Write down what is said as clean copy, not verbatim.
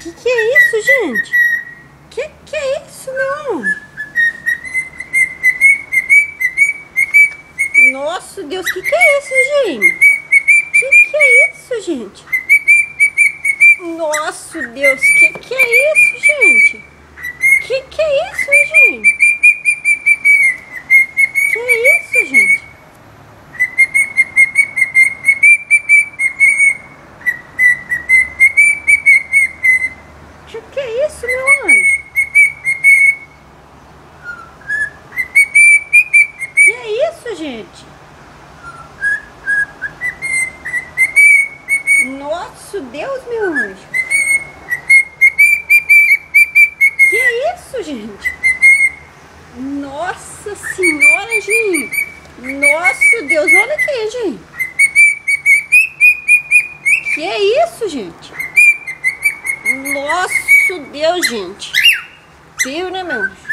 Que é isso, gente? Que é isso, meu amor? Nossa, Deus, que é isso, gente? Que é isso, gente? Nossa, Deus, que é isso, gente? Que é isso, gente? Que é isso, gente? Que é isso, meu anjo? Que é isso, gente? Nossa, Deus, meu anjo. Que é isso, gente? Nossa senhora, gente. Nossa, Deus, olha aqui, gente. Que é isso, gente? Nossa, Deus, gente. Viu, né, meu anjo?